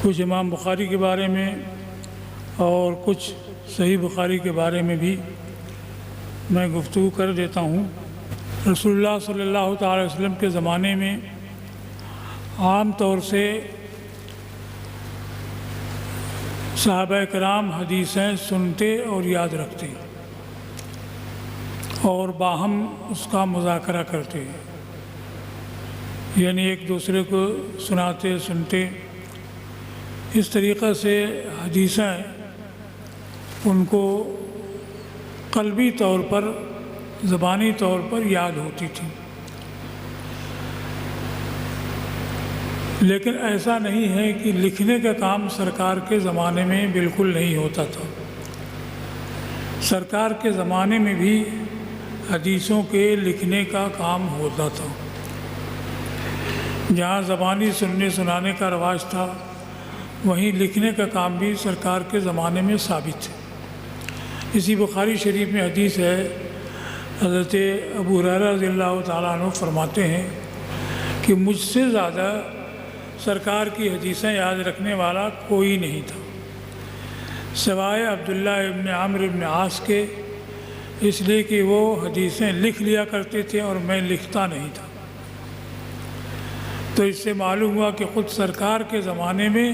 کچھ امام بخاری کے بارے میں اور کچھ صحیح بخاری کے بارے میں بھی میں گفتگو کر دیتا ہوں۔ رسول اللہ صلی اللہ تعالی وسلم کے زمانے میں عام طور سے صحابہ کرام حدیثیں سنتے اور یاد رکھتے اور باہم اس کا مذاکرہ کرتے، یعنی ایک دوسرے کو سناتے سنتے۔ اس طریقے سے حدیثیں ان کو قلبی طور پر، زبانی طور پر یاد ہوتی تھی۔ لیکن ایسا نہیں ہے کہ لکھنے کا کام سرکار کے زمانے میں بالکل نہیں ہوتا تھا۔ سرکار کے زمانے میں بھی حدیثوں کے لکھنے کا کام ہوتا تھا۔ جہاں زبانی سننے سنانے کا رواج تھا، وہیں لکھنے کا کام بھی سرکار کے زمانے میں ثابت ہے۔ اسی بخاری شریف میں حدیث ہے، حضرت ابو ہریرہ رضی اللہ تعالیٰ عنہ فرماتے ہیں کہ مجھ سے زیادہ سرکار کی حدیثیں یاد رکھنے والا کوئی نہیں تھا سوائے عبداللہ ابن عمرو ابن عاص کے، اس لیے کہ وہ حدیثیں لکھ لیا کرتے تھے اور میں لکھتا نہیں تھا۔ تو اس سے معلوم ہوا کہ خود سرکار کے زمانے میں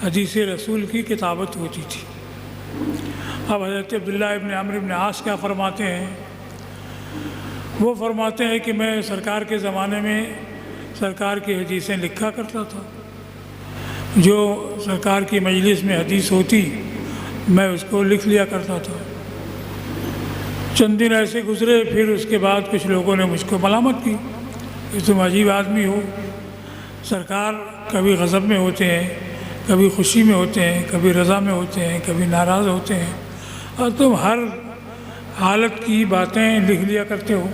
حدیث رسول کی کتابت ہوتی تھی۔ اب حضرت عبداللہ ابن عمرو ابن عاص کیا فرماتے ہیں؟ وہ فرماتے ہیں کہ میں سرکار کے زمانے میں سرکار کی حدیثیں لکھا کرتا تھا۔ جو سرکار کی مجلس میں حدیث ہوتی میں اس کو لکھ لیا کرتا تھا۔ چند دن ایسے گزرے، پھر اس کے بعد کچھ لوگوں نے مجھ کو ملامت کی کہ تم عجیب آدمی ہو، سرکار کبھی غضب میں ہوتے ہیں، کبھی خوشی میں ہوتے ہیں، کبھی رضا میں ہوتے ہیں، کبھی ناراض ہوتے ہیں، اور تم ہر حالت کی باتیں لکھ لیا کرتے ہو۔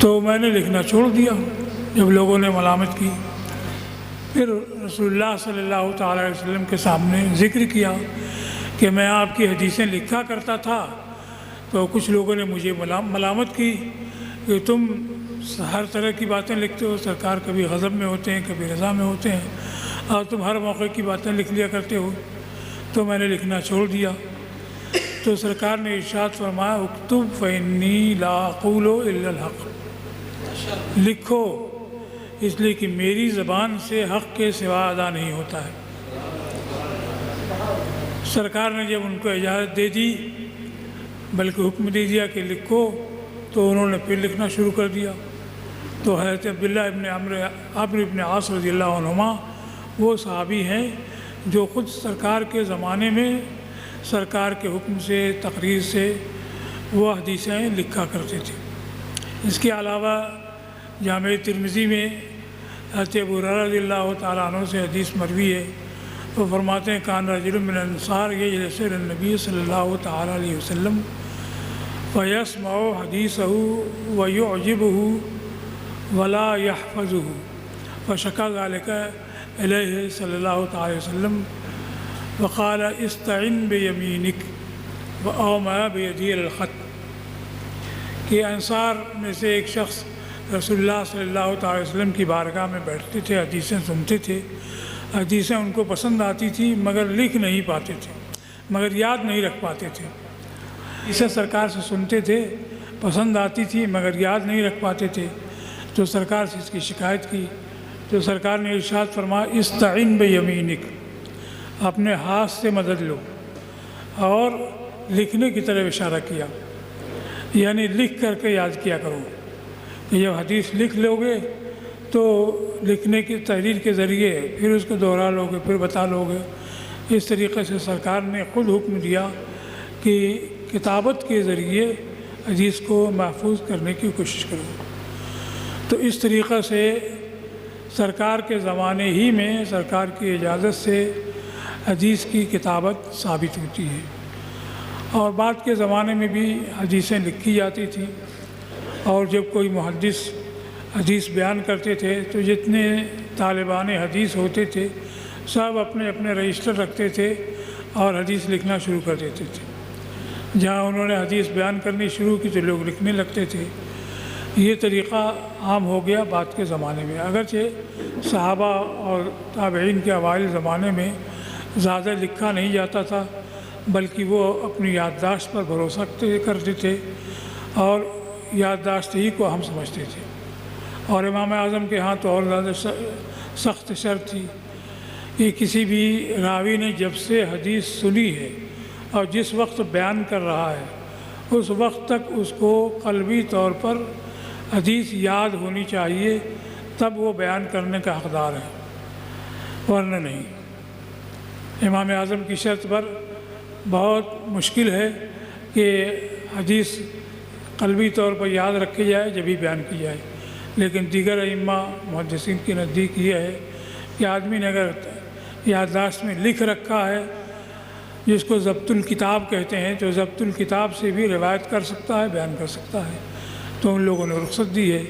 تو میں نے لکھنا چھوڑ دیا جب لوگوں نے ملامت کی۔ پھر رسول اللہ صلی اللہ تعالی علیہ وسلم کے سامنے ذکر کیا کہ میں آپ کی حدیثیں لکھا کرتا تھا، تو کچھ لوگوں نے مجھے ملامت کی کہ تم ہر طرح کی باتیں لکھتے ہو، سرکار کبھی غضب میں ہوتے ہیں، کبھی رضا میں ہوتے ہیں، اور تم ہر موقع کی باتیں لکھ لیا کرتے ہو۔ تو میں نے لکھنا چھوڑ دیا۔ تو سرکار نے ارشاد فرمایا، اکتب فإنی لا اقول الا الحق، لکھو اس لیے کہ میری زبان سے حق کے سوا ادا نہیں ہوتا ہے۔ سرکار نے جب ان کو اجازت دے دی، بلکہ حکم دے دیا کہ لکھو، تو انہوں نے پھر لکھنا شروع کر دیا۔ تو حضرت عبداللہ ابن عمرو ابن عاص رضی اللہ عنہما وہ صحابی ہیں جو خود سرکار کے زمانے میں سرکار کے حکم سے، تقریر سے وہ حدیثیں لکھا کرتے تھے۔ اس کے علاوہ جامع ترمذی میں حضرت ابو ہریرہ رضی اللہ تعالیٰ عنہ سے حدیث مروی ہے، وہ فرماتے ہیں کان رجل من الانصار یجلس الی النبی صلی اللہ تعالیٰ علیہ وسلم فیسمع حدیثہ ویعجبہ ولا یحفظہ فشکا ذلک الیہ صلی اللہ تعالیٰ وسلم وقال استعن بیمینک واومأ بیدی الخط، کہ انصار میں سے ایک شخص رسول اللہ صلی اللہ تعالی وسلم کی بارگاہ میں بیٹھتے تھے، حدیثیں سنتے تھے، حدیثیں ان کو پسند آتی تھی مگر لکھ نہیں پاتے تھے، مگر یاد نہیں رکھ پاتے تھے۔ اسے سرکار سے سنتے تھے، پسند آتی تھی مگر یاد نہیں رکھ پاتے تھے۔ تو سرکار سے اس کی شکایت کی، تو سرکار نے ارشاد فرمایا استعن بیمینک، اپنے ہاتھ سے مدد لو، اور لکھنے کی طرف اشارہ کیا، یعنی لکھ کر کے یاد کیا کرو۔ کہ جب حدیث لکھ لو گے تو لکھنے کی تحریر کے ذریعے پھر اس کو دہرا لو گے، پھر بتا لو گے۔ اس طریقے سے سرکار نے خود حکم دیا کہ کتابت کے ذریعے حدیث کو محفوظ کرنے کی کوشش کرو۔ تو اس طریقے سے سرکار کے زمانے ہی میں سرکار کی اجازت سے حدیث کی کتابت ثابت ہوتی ہے، اور بعد کے زمانے میں بھی حدیثیں لکھی جاتی تھیں۔ اور جب کوئی محدث حدیث بیان کرتے تھے تو جتنے طالبان حدیث ہوتے تھے سب اپنے اپنے رجسٹر رکھتے تھے اور حدیث لکھنا شروع کر دیتے تھے۔ جہاں انہوں نے حدیث بیان کرنی شروع کی تو لوگ لکھنے لگتے تھے۔ یہ طریقہ عام ہو گیا بعد کے زمانے میں، اگرچہ صحابہ اور تابعین کے اوائل زمانے میں زیادہ لکھا نہیں جاتا تھا، بلکہ وہ اپنی یادداشت پر بھروسہ کرتے تھے اور یادداشت ہی کو ہم سمجھتے تھے۔ اور امام اعظم کے ہاں تو اور زیادہ سخت شرط تھی کہ کسی بھی راوی نے جب سے حدیث سنی ہے اور جس وقت بیان کر رہا ہے اس وقت تک اس کو قلبی طور پر حدیث یاد ہونی چاہیے، تب وہ بیان کرنے کا حقدار ہے، ورنہ نہیں۔ امام اعظم کی شرط پر بہت مشکل ہے کہ حدیث قلبی طور پر یاد رکھی جائے جب ہی بیان کی جائے، لیکن دیگر ائمہ محدثین کے نزدیک یہ ہے کہ آدمی نے اگر یادداشت میں لکھ رکھا ہے، جس کو ضبط الکتاب کہتے ہیں، تو ضبط الکتاب سے بھی روایت کر سکتا ہے، بیان کر سکتا ہے، تو ان لوگوں نے رخصت دی ہے۔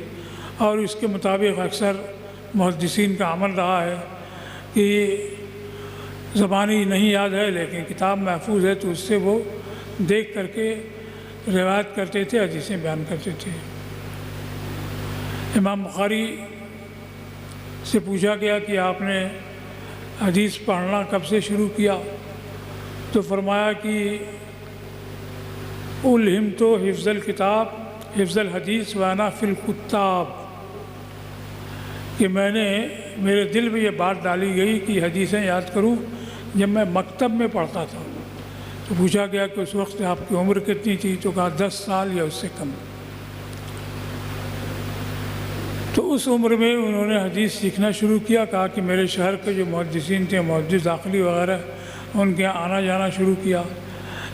اور اس کے مطابق اکثر محدثین کا عمل رہا ہے کہ زبانی نہیں یاد ہے لیکن کتاب محفوظ ہے، تو اس سے وہ دیکھ کر کے روایت کرتے تھے، حدیثیں بیان کرتے تھے۔ امام بخاری سے پوچھا گیا کہ آپ نے حدیث پڑھنا کب سے شروع کیا؟ تو فرمایا کہ الہمت حفظ الکتاب حفظ الحدیث وانا فی الکتاب، کہ میرے دل میں یہ بات ڈالی گئی کہ حدیثیں یاد کروں جب میں مکتب میں پڑھتا تھا۔ تو پوچھا گیا کہ اس وقت آپ کی عمر کتنی تھی؟ تو کہا 10 سال یا اس سے کم۔ تو اس عمر میں انہوں نے حدیث سیکھنا شروع کیا۔ کہا کہ میرے شہر کے جو محدثین تھے، محدث داخلی وغیرہ، ان کے آنا جانا شروع کیا۔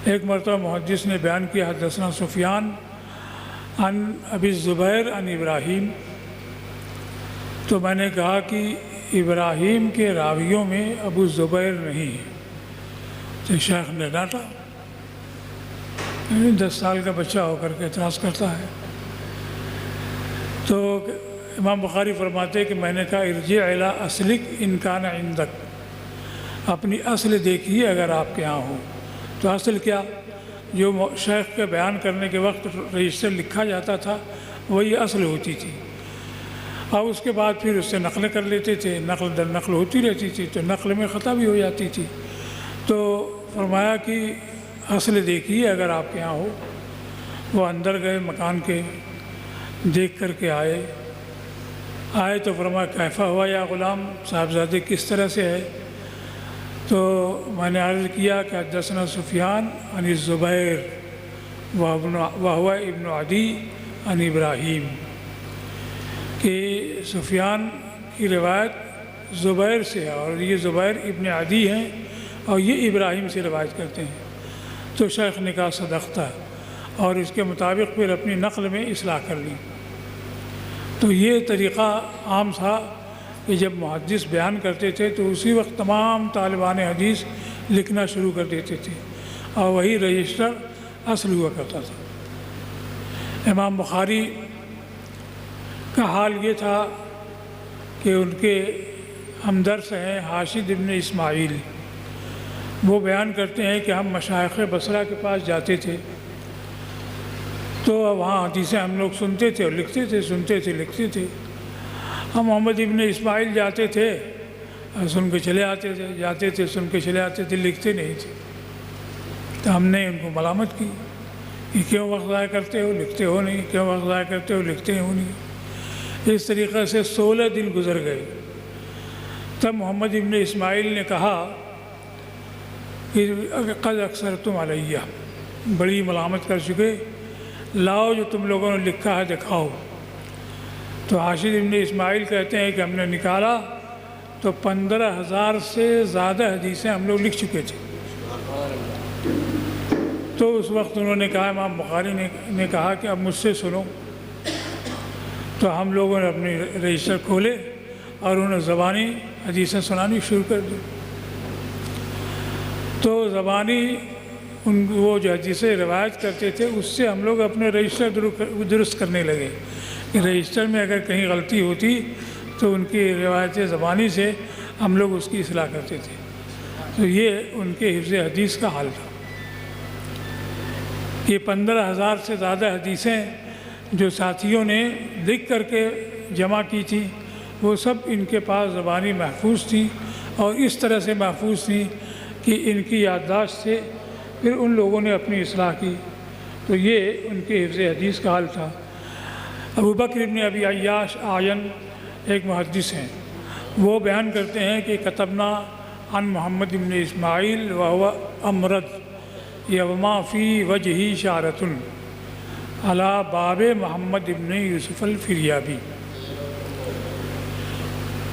ایک مرتبہ محدث نے بیان کیا حدثنا سفیان عن ابی الزبیر عن ابراہیم، تو میں نے کہا کہ ابراہیم کے راویوں میں ابو الزبیر نہیں ہے۔ تو شیخ نے ڈانٹا، 10 سال کا بچہ ہو کر کے اعتراض کرتا ہے۔ تو امام بخاری فرماتے کہ میں نے کہا ارجع الی اصلک ان کان عندک، اپنی اصل دیکھیے اگر آپ کے ہاں ہو۔ تو اصل کیا؟ جو شیخ کے بیان کرنے کے وقت رجسٹر لکھا جاتا تھا وہی اصل ہوتی تھی، اور اس کے بعد پھر اس سے نقلیں کر لیتے تھے، نقل در نقل ہوتی رہتی تھی، تو نقل میں خطا بھی ہو جاتی تھی۔ تو فرمایا کہ اصل دیکھیے اگر آپ کے یہاں ہو۔ وہ اندر گئے مکان کے، دیکھ کر کے آئے تو فرمایا کیفا ہوا یا غلام، صاحبزادے کس طرح سے ہے؟ تو میں نے عرض کیا کہ حدثنا سفیان عن الزبیر وہو ابن عدی عن ابراہیم، کہ سفیان کی روایت زبیر سے ہے اور یہ زبیر ابن عدی ہیں اور یہ ابراہیم سے روایت کرتے ہیں۔ تو شیخ نے کہا صدقتہ، اور اس کے مطابق پھر اپنی نقل میں اصلاح کر لی۔ تو یہ طریقہ عام تھا کہ جب محدث بیان کرتے تھے تو اسی وقت تمام طالبان حدیث لکھنا شروع کر دیتے تھے، اور وہی رجسٹر اصل ہوا کرتا تھا۔ امام بخاری کا حال یہ تھا کہ ان کے ہمدرس ہیں حاشد ابن اسماعیل، وہ بیان کرتے ہیں کہ ہم مشائخ بصرہ کے پاس جاتے تھے تو وہاں حدیثیں ہم لوگ سنتے تھے اور لکھتے تھے، سنتے تھے لکھتے تھے۔ ہم محمد ابن اسماعیل جاتے تھے اور سن کے چلے آتے تھے، جاتے تھے سن کے چلے آتے تھے، لکھتے نہیں تھے۔ تو ہم نے ان کو ملامت کی کہ کیوں وقت ضائع کرتے ہو، لکھتے ہو نہیں، کیوں وقت ضائع کرتے ہو، لکھتے ہو نہیں۔ اس طریقے سے 16 دن گزر گئے۔ تب محمد ابن اسماعیل نے کہا کہ قد اکثرتم علیہ، بڑی ملامت کر چکے، لاؤ جو تم لوگوں نے لکھا ہے دکھاؤ۔ تو حاشد ابن اسماعیل کہتے ہیں کہ ہم نے نکالا تو 15,000 سے زیادہ حدیثیں ہم لوگ لکھ چکے تھے۔ تو اس وقت انہوں نے کہا، امام بخاری نے کہا کہ اب مجھ سے سنو۔ تو ہم لوگوں نے اپنی رجسٹر کھولے اور انہیں زبانی حدیثیں سنانی شروع کر دی۔ تو زبانی وہ جو حدیثیں روایت کرتے تھے اس سے ہم لوگ اپنے رجسٹر درست کرنے لگے کہ رجسٹر میں اگر کہیں غلطی ہوتی تو ان کی روایت زبانی سے ہم لوگ اس کی اصلاح کرتے تھے۔ تو یہ ان کے حفظ حدیث کا حال تھا کہ 15,000 سے زیادہ حدیثیں جو ساتھیوں نے لکھ کر کے جمع کی تھی وہ سب ان کے پاس زبانی محفوظ تھیں اور اس طرح سے محفوظ تھیں کہ ان کی یادداشت سے پھر ان لوگوں نے اپنی اصلاح کی۔ تو یہ ان کے حفظ حدیث کا حال تھا۔ ابو بکر ابن ابی عیاش آین ایک محدث ہیں، وہ بیان کرتے ہیں کہ کتبنا عن محمد ابن اسماعیل وهو امرد یوما فی وجہی شعرۃ علی باب محمد ابن یوسف الفریابی۔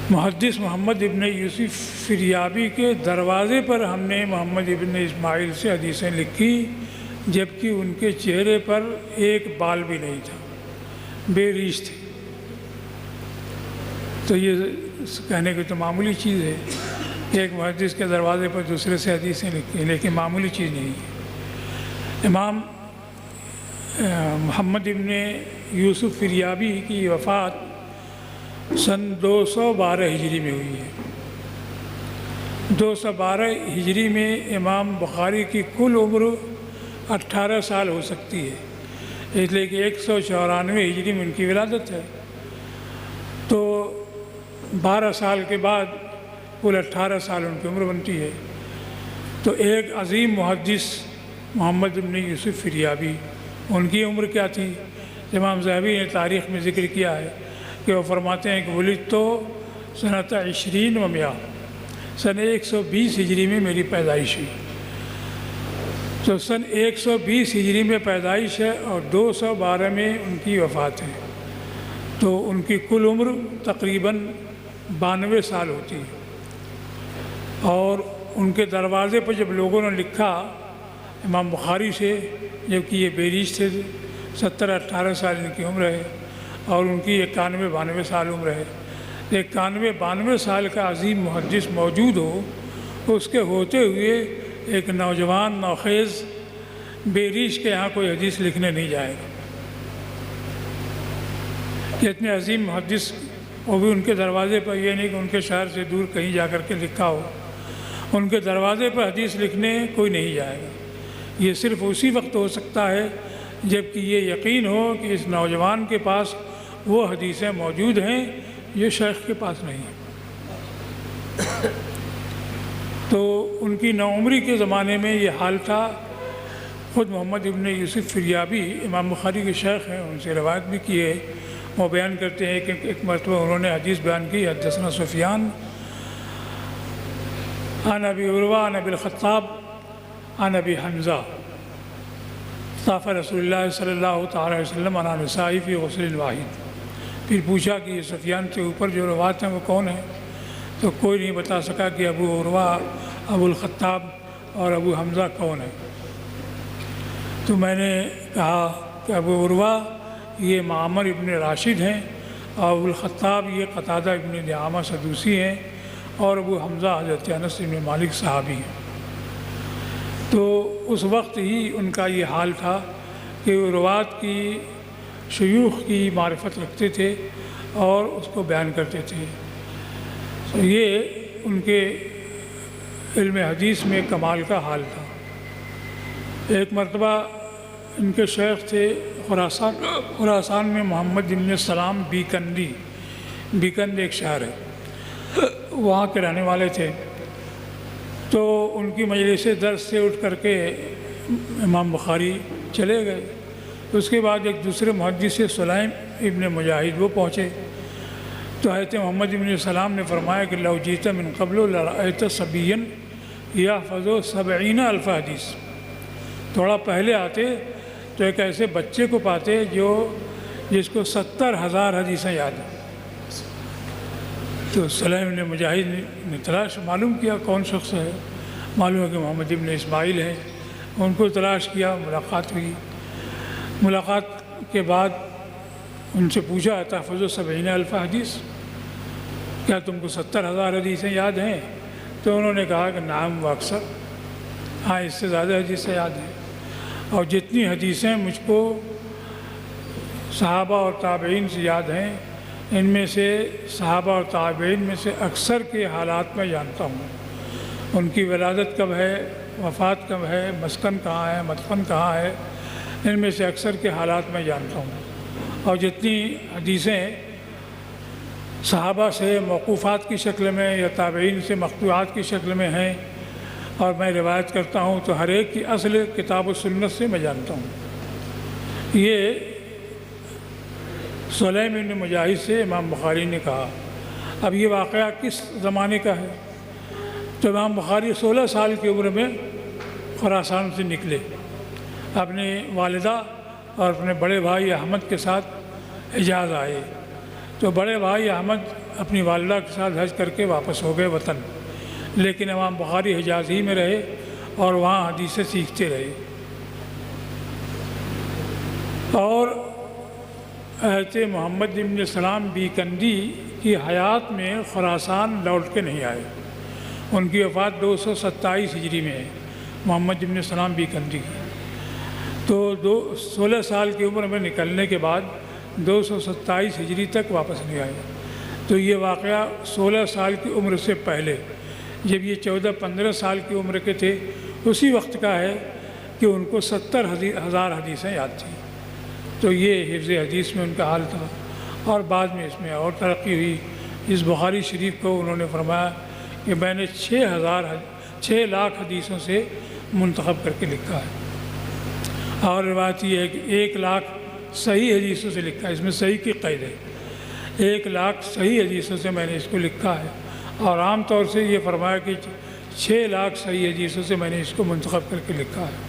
محدث محمد ابن یوسف فریابی کے دروازے پر ہم نے محمد ابن اسماعیل سے حدیثیں لکھی، جبکہ ان کے چہرے پر ایک بال بھی نہیں تھا، بے ریش تھے۔ تو یہ کہنے کی تو معمولی چیز ہے کہ ایک محدث کے دروازے پر دوسرے سے حدیثیں لکھی، لیکن معمولی چیز نہیں ہے۔ امام محمد ابن یوسف فریابی کی وفات سن 212 ہجری میں ہوئی ہے۔ 212 ہجری میں امام بخاری کی کل عمر 18 سال ہو سکتی ہے، اس لیے کہ 194 ہجری میں ان کی ولادت ہے، تو 12 سال کے بعد کل 18 سال ان کی عمر بنتی ہے۔ تو ایک عظیم محدث محمد ابن یوسف فریابی، ان کی عمر کیا تھی؟ امام ذہبی نے تاریخ میں ذکر کیا ہے کہ وہ فرماتے ہیں کہ ولدت سنۃ 20 و 100، سن 120 ہجری میں میری پیدائش ہوئی۔ تو سن 120 ہجری میں پیدائش ہے اور 212 میں ان کی وفات ہے، تو ان کی کل عمر تقریباً 92 سال ہوتی ہے۔ اور ان کے دروازے پر جب لوگوں نے لکھا امام بخاری سے، جبکہ یہ بیریش تھے، 17-18 سال ان کی عمر ہے اور ان کی 91-92 سال عمر ہے، 91-92 سال کا عظیم محدث موجود ہو، اس کے ہوتے ہوئے ایک نوجوان نوخیز بیریش کے یہاں کوئی حدیث لکھنے نہیں جائے گا کہ اتنے عظیم محدث، وہ بھی ان کے دروازے پر، یہ نہیں کہ ان کے شہر سے دور کہیں جا کر کے لکھا ہو، ان کے دروازے پر حدیث لکھنے کوئی نہیں جائے گا۔ یہ صرف اسی وقت ہو سکتا ہے جب کہ یہ یقین ہو کہ اس نوجوان کے پاس وہ حدیثیں موجود ہیں جو شیخ کے پاس نہیں ہیں۔ تو ان کی نوعمری کے زمانے میں یہ حال تھا۔ خود محمد ابن یوسف فریابی امام بخاری کے شیخ ہیں، ان سے روایت بھی کی ہے، وہ بیان کرتے ہیں کہ ایک مرتبہ انہوں نے حدیث بیان کی، حدثنا سفیان عن ابی عروہ عن ابی الخطاب عن ابی حمزہ طاف رسول اللہ صلی اللہ تعالی علیہ وسلم علی نساء فی غسل واحد۔ پھر پوچھا کہ یہ سفیان کے اوپر جو روایت ہیں وہ کون ہیں؟ تو کوئی نہیں بتا سکا کہ ابو عروہ، ابو الخطاب اور ابو حمزہ کون ہیں۔ تو میں نے کہا کہ ابو عروہ یہ معمر ابن راشد ہیں، اور ابو الخطاب یہ قتادہ ابن دعامہ سدوسی ہیں، اور ابو حمزہ حضرت انس بن مالک صحابی ہیں۔ تو اس وقت ہی ان کا یہ حال تھا کہ وہ روایت کی، شیوخ کی معرفت رکھتے تھے اور اس کو بیان کرتے تھے۔ تو یہ ان کے علم حدیث میں کمال کا حال تھا۔ ایک مرتبہ ان کے شیخ تھے خراسان میں محمد ابن السلام بیکند ایک شہر ہے، وہاں کے رہنے والے تھے۔ تو ان کی مجلس درس سے اٹھ کر کے امام بخاری چلے گئے۔ اس کے بعد ایک دوسرے محدث سلیم ابن مجاہد وہ پہنچے، تو حضرت محمد ابن السلام نے فرمایا کہ لو جیت من قبل لرأیت صبیا یحفظ 70,000 حدیث، تھوڑا پہلے آتے تو ایک ایسے بچے کو پاتے جس کو 70,000 حدیثیں یاد ہیں۔ تو سلیم نے مجاہد نے تلاش معلوم کیا کون شخص ہے، معلوم ہے کہ محمد ابن اسماعیل ہے، ان کو تلاش کیا، ملاقات ہوئی۔ ملاقات کے بعد ان سے پوچھا تحفظ 70,000 حدیث، کیا تم کو 70,000 حدیثیں یاد ہیں؟ تو انہوں نے کہا کہ نعم و اکثر، ہاں اس سے زیادہ حدیثیں یاد ہیں، اور جتنی حدیثیں مجھ کو صحابہ اور تابعین سے یاد ہیں، ان میں سے صحابہ اور تابعین میں سے اکثر کے حالات میں جانتا ہوں، ان کی ولادت کب ہے، وفات کب ہے، مسکن کہاں ہے، مدفن کہاں ہے، ان میں سے اکثر کے حالات میں جانتا ہوں، اور جتنی حدیثیں صحابہ سے موقوفات کی شکل میں یا تابعین سے مقطوعات کی شکل میں ہیں، اور میں روایت کرتا ہوں تو ہر ایک کی اصل کتاب و سنت سے میں جانتا ہوں۔ یہ سلیم بن مجاہد سے امام بخاری نے کہا۔ اب یہ واقعہ کس زمانے کا ہے؟ تو امام بخاری 16 سال کی عمر میں خراسان سے نکلے، اپنے والدہ اور اپنے بڑے بھائی احمد کے ساتھ حجاز آئے۔ تو بڑے بھائی احمد اپنی والدہ کے ساتھ حج کر کے واپس ہو گئے وطن، لیکن امام بخاری حجاز ہی میں رہے اور وہاں حدیثیں سیکھتے رہے۔ اور حضرت محمد بن سلام بیکندی کی حیات میں خراسان لوٹ کے نہیں آئے۔ ان کی وفات 227 ہجری میں ہے، محمد بن سلام بیکندی کی۔ تو 16 سال کی عمر میں نکلنے کے بعد 227 ہجری تک واپس نہیں آئے۔ تو یہ واقعہ 16 سال کی عمر سے پہلے، جب یہ 14-15 سال کی عمر کے تھے، اسی وقت کا ہے کہ ان کو 70,000 حدیثیں یاد تھیں۔ تو یہ حفظ حدیث میں ان کا حال تھا، اور بعد میں اس میں اور ترقی ہوئی۔ اس بخاری شریف کو انہوں نے فرمایا کہ میں نے 6 لاکھ حدیثوں سے منتخب کر کے لکھا ہے، اور روایت یہ ہے کہ 1 لاکھ صحیح حدیثوں سے لکھا ہے۔ اس میں صحیح کی قید ہے، 1 لاکھ صحیح حدیثوں سے میں نے اس کو لکھا ہے، اور عام طور سے یہ فرمایا کہ 6 لاکھ صحیح حدیثوں سے میں نے اس کو منتخب کر کے لکھا ہے۔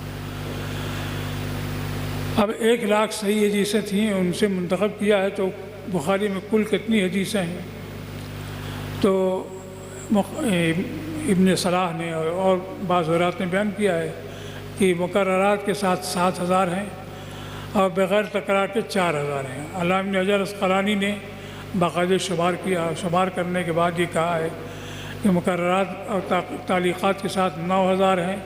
اب 1 لاکھ صحیح حدیثیں تھیں، ان سے منتخب کیا ہے، تو بخاری میں کل کتنی حدیثیں ہیں؟ تو ابن صلاح نے اور بعض حضرات نے بیان کیا ہے کہ مقررات کے ساتھ 7,000 ہیں، اور بغیر تکرار کے 4,000 ہیں۔ علامہ ابن حجر اسقلانی نے باقاعدہ شمار کیا، شمار کرنے کے بعد یہ کہا ہے کہ مقررات اور تعلیقات کے ساتھ 9,000 ہیں،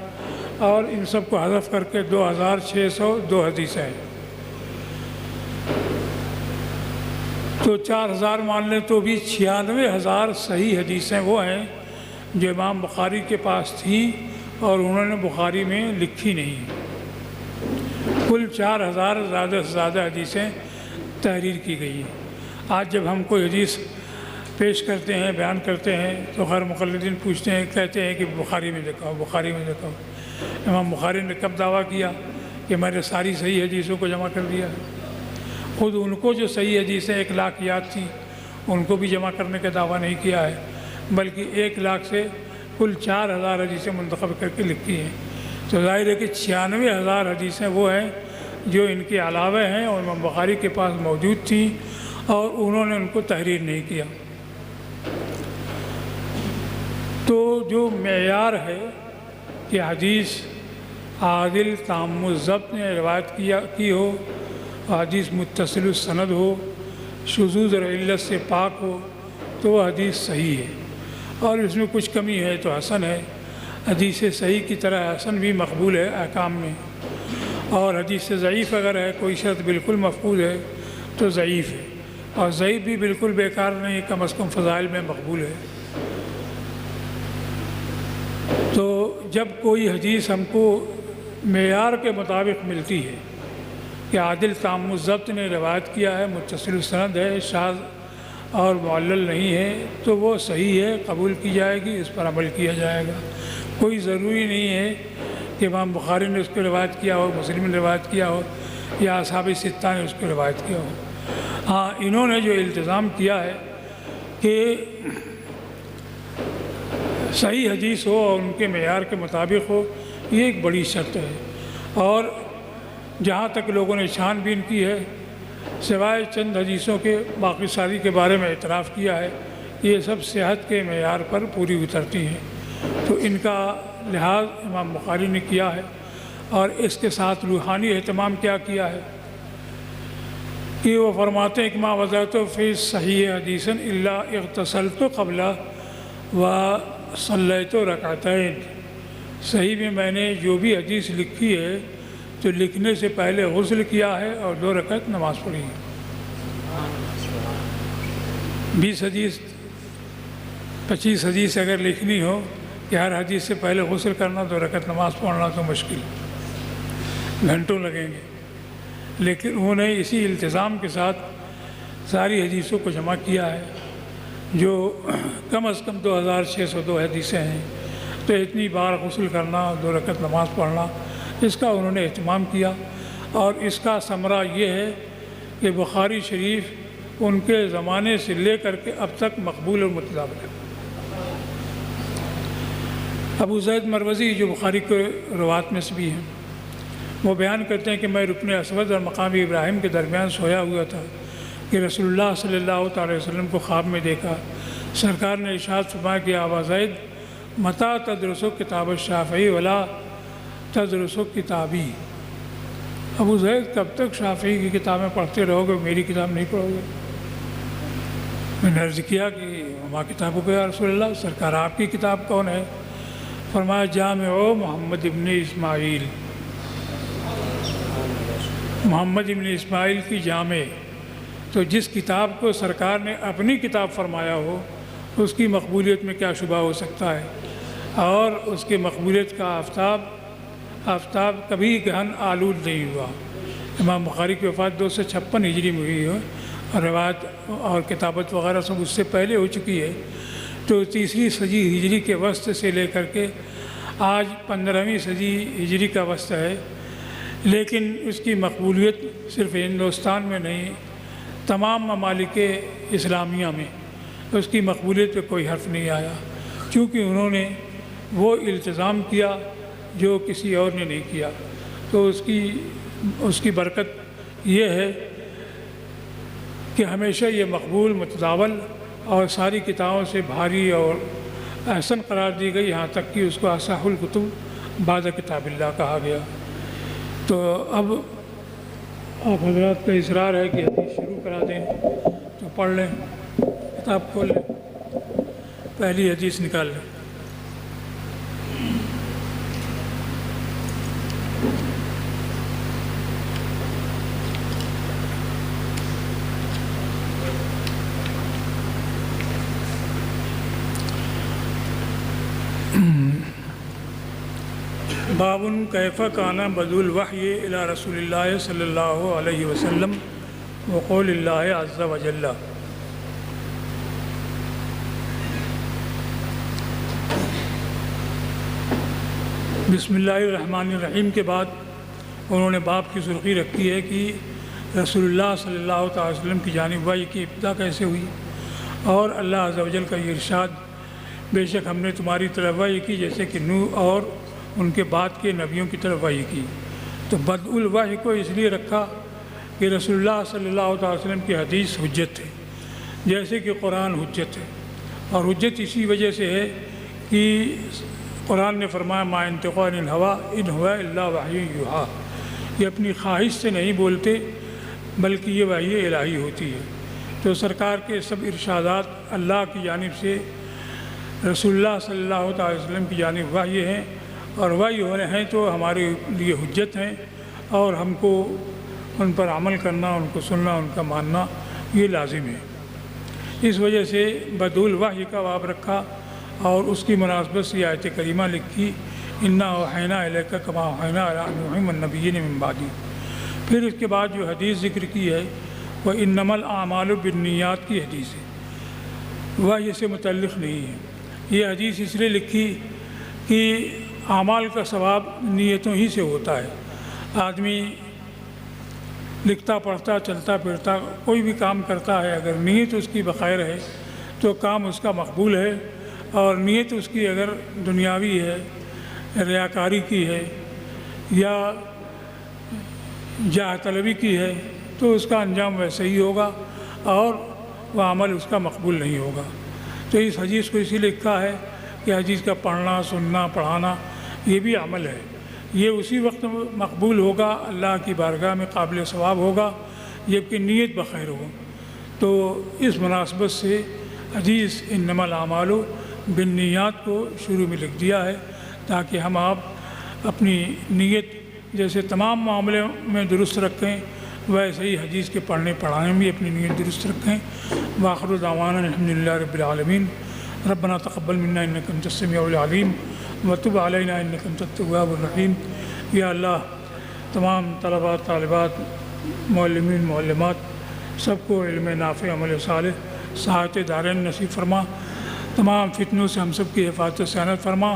اور ان سب کو حذف کر کے 2,602 حدیثیں ہیں۔ تو 4,000 مان لیں تو بھی 96,000 صحیح حدیثیں وہ ہیں جو امام بخاری کے پاس تھیں اور انہوں نے بخاری میں لکھی نہیں۔ کل 4,000 زیادہ سے زیادہ حدیثیں تحریر کی گئی ہیں۔ آج جب ہم کوئی حدیث پیش کرتے ہیں، بیان کرتے ہیں، تو خیر مقلدین پوچھتے ہیں، کہتے ہیں کہ بخاری میں دکھاؤ، بخاری میں دکھاؤ۔ امام بخاری نے کب دعویٰ کیا کہ میں نے ساری صحیح حدیثوں کو جمع کر دیا ہے؟ خود ان کو جو صحیح حدیثیں 1 لاکھ یاد تھیں، ان کو بھی جمع کرنے کا دعویٰ نہیں کیا ہے، بلکہ 1 لاکھ سے کل 4,000 حدیثیں منتخب کر کے لکھی ہیں۔ تو ظاہر ہے کہ 96,000 حدیثیں وہ ہیں جو ان کے علاوہ ہیں اور امام بخاری کے پاس موجود تھیں، اور انہوں نے ان کو تحریر نہیں کیا۔ تو جو معیار ہے کہ حدیث عادل تام الضبط نے روایت کی ہو، حدیث متصل السند ہو، شذوذ اور علت سے پاک ہو، تو وہ حدیث صحیح ہے، اور اس میں کچھ کمی ہے تو حسن ہے۔ حدیث صحیح کی طرح حسن بھی مقبول ہے احکام میں، اور حدیث ضعیف اگر ہے، کوئی شرط بالکل مفقود ہے تو ضعیف ہے، اور ضعیف بھی بالکل بیکار نہیں، کم از کم فضائل میں مقبول ہے۔ تو جب کوئی حدیث ہم کو معیار کے مطابق ملتی ہے کہ عادل تام الضبط نے روایت کیا ہے، متصل السند ہے، شاذ اور معلل نہیں ہے، تو وہ صحیح ہے، قبول کی جائے گی، اس پر عمل کیا جائے گا۔ کوئی ضروری نہیں ہے کہ امام بخاری نے اس کو روایت کیا ہو، مسلم نے روایت کیا ہو، یا اصحاب ستہ نے اس کو روایت کیا ہو۔ ہاں، انہوں نے جو التزام کیا ہے کہ صحیح حدیث ہو اور ان کے معیار کے مطابق ہو، یہ ایک بڑی شرط ہے۔ اور جہاں تک لوگوں نے چھان بین کی ہے، سوائے چند حدیثوں کے، باقی ساری کے بارے میں اعتراف کیا ہے، یہ سب صحت کے معیار پر پوری اترتی ہیں۔ تو ان کا لحاظ امام بخاری نے کیا ہے، اور اس کے ساتھ روحانی اہتمام کیا کیا ہے کہ وہ فرماتے ہیں کہ ما وضعت فی صحیح حدیث الا اغتسلت قبل و صلیت رکعتین۔ صحیح میں نے جو بھی حدیث لکھی ہے تو لکھنے سے پہلے غسل کیا ہے اور 2 رکعت نماز پڑھی ہے۔ 20 حدیث 25 حدیث اگر لکھنی ہو کہ ہر حدیث سے پہلے غسل کرنا، 2 رکعت نماز پڑھنا، تو مشکل، گھنٹوں لگیں گے۔ لیکن انہوں نے اسی التزام کے ساتھ ساری حدیثوں کو جمع کیا ہے، جو کم از کم 2602 حدیثیں ہیں، تو اتنی بار غسل کرنا، 2 رکعت نماز پڑھنا، اس کا انہوں نے اہتمام کیا، اور اس کا ثمرہ یہ ہے کہ بخاری شریف ان کے زمانے سے لے کر کے اب تک مقبول اور متداول ہے۔ ابو زید مروزی جو بخاری کے روات میں سے بھی ہیں، وہ بیان کرتے ہیں کہ میں رکن اسود اور مقام ابراہیم کے درمیان سویا ہوا تھا کہ رسول اللہ صلی اللہ تعالی وسلم کو خواب میں دیکھا۔ سرکار نے ارشاد فرمایا کہ ابا زید متى تدرس کتاب الشافعی ولا تدرس کتابی، ابو زید کب تک شافعی کی کتابیں پڑھتے رہو گے، میری کتاب نہیں پڑھو گے؟ میں نے عرض کیا کہ وما کتابوں کو یا رسول اللہ، سرکار آپ کی کتاب کون ہے؟ فرمایا جامع محمد ابن اسماعیل، محمد ابن اسماعیل کی جامع۔ تو جس کتاب کو سرکار نے اپنی کتاب فرمایا ہو، اس کی مقبولیت میں کیا شبہ ہو سکتا ہے؟ اور اس کے مقبولیت کا آفتاب کبھی گہن آلود نہیں ہوا۔ امام بخاری کی وفات 256 ہجری میں ہوئی ہے، اور روایت اور کتابت وغیرہ سب اس سے پہلے ہو چکی ہے، تو 3 صدی ہجری کے وسط سے لے کر کے آج 15ویں صدی ہجری کا وسط ہے، لیکن اس کی مقبولیت صرف ہندوستان میں نہیں، تمام ممالک اسلامیہ میں اس کی مقبولیت پہ کوئی حرف نہیں آیا، کیونکہ انہوں نے وہ التزام کیا جو کسی اور نے نہیں کیا۔ تو اس کی برکت یہ ہے کہ ہمیشہ یہ مقبول، متداول اور ساری کتابوں سے بھاری اور احسن قرار دی گئی، یہاں تک کہ اس کو اصح الکتب بعد کتاب اللہ کہا گیا۔ تو اب آپ حضرات کا اصرار ہے کہ حدیث شروع کرا دیں، تو پڑھ لیں، کتاب کھول لیں، پہلی حدیث نکال لیں۔ باب کیف کان بدء الوحی الی رسول اللہ صلی اللہ علیہ وسلم وقول اللہ عز وجل۔ بسم اللہ الرحمن الرحیم کے بعد انہوں نے باب کی سرخی رکھی ہے کہ رسول اللہ صلی اللہ تعالی وسلم کی جانب وحی کی ابتدا کیسے ہوئی، اور اللہ عز وجل کا یہ ارشاد، بے شک ہم نے تمہاری طرف وحی کی جیسے کہ نوح اور ان کے بعد کے نبیوں کی طرف وحی کی۔ تو بدء الوحی کو اس لیے رکھا کہ رسول اللہ صلی اللہ تعالی وسلم کی حدیث حجت ہے، جیسے کہ قرآن حجت ہے، اور حجت اسی وجہ سے ہے کہ قرآن نے فرمایا ما ينطق عن الهوى ان هو الا وحی یوحی، یہ اپنی خواہش سے نہیں بولتے بلکہ یہ وحی الہی ہوتی ہے۔ تو سرکار کے سب ارشادات اللہ کی جانب سے رسول اللہ صلی اللہ تعالی وسلم کی جانب وحی ہیں، اور وحی ہونے ہیں تو ہمارے لیے حجت ہیں، اور ہم کو ان پر عمل کرنا، ان کو سننا، ان کا ماننا یہ لازم ہے۔ اس وجہ سے بدء الوحی کا باب رکھا، اور اس کی مناسبت سے آیت کریمہ لکھی انا اوحینا الیک کما اوحینا الی نوح والنبیین من بعدہ۔ پھر اس کے بعد جو حدیث ذکر کی ہے وہ انما الاعمال بالنیات کی حدیث ہے، وحی سے متعلق نہیں ہے۔ یہ حدیث اس لیے لکھی کہ اعمال کا ثواب نیتوں ہی سے ہوتا ہے۔ آدمی لکھتا پڑھتا چلتا پھرتا کوئی بھی کام کرتا ہے، اگر نیت اس کی بخیر ہے تو کام اس کا مقبول ہے، اور نیت اس کی اگر دنیاوی ہے، ریاکاری کی ہے یا جاہ طلبی کی ہے تو اس کا انجام ویسے ہی ہوگا، اور وہ عمل اس کا مقبول نہیں ہوگا۔ تو اس حدیث کو اسی لکھا ہے کہ حدیث کا پڑھنا، سننا، پڑھانا یہ بھی عمل ہے، یہ اسی وقت مقبول ہوگا، اللہ کی بارگاہ میں قابل ثواب ہوگا جبکہ نیت بخیر ہو۔ تو اس مناسبت سے حدیث انما الاعمال بالنیات کو شروع میں لکھ دیا ہے، تاکہ ہم آپ اپنی نیت جیسے تمام معاملے میں درست رکھیں، ویسے ہی حدیث کے پڑھنے پڑھانے میں اپنی نیت درست رکھیں۔ وآخر دعوانا الحمدللہ رب العالمین۔ ربنا تقبل منا انک انت السمیع العلیم وتب علینا انک انت التواب الرحیم۔ یا اللہ، تمام طلباء، طالبات، معلمین، معلمات سب کو علم نافع، عمل صالح سعادت دارین نصیب فرما، تمام فتنوں سے ہم سب کی حفاظت و سیانت فرما،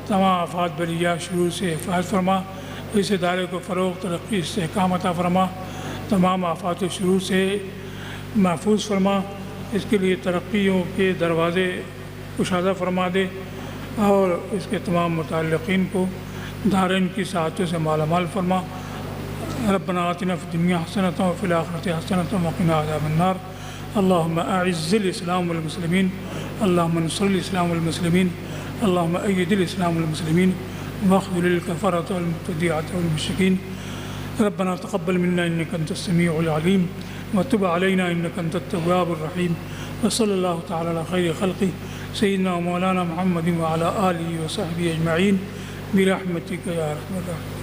تمام آفات بلیہ شرور سے حفاظت فرما، اس ادارے کو فروغ، ترقی، استحکام عطا فرما، تمام آفات و شرور سے محفوظ فرما، اس کے لیے ترقیوں کے دروازے کشادہ فرما دے، اور اس کے تمام متعلقین کو دارین کی سعادتوں سے مالا مال فرما۔ ربنا آتنا فی الدنیا حسنۃ وفی الآخرۃ حسنۃ وقنا عذاب النار۔ اللہم اعز الاسلام والمسلمین، اللہم انصر الاسلام والمسلمین، اللہم اید الاسلام والمسلمین واخذل الکفرۃ والمبتدعۃ والمشرکین۔ ربنا تقبل منا انک انت السمیع العلیم وتب علینا انک انت التواب الرحیم، وصلی اللہ تعالی علی خیر خلقہ سیدنا و مولانا محمد وعلی آلہ وصحبہ اجمعین برحمتک یا ارحم الراحمین۔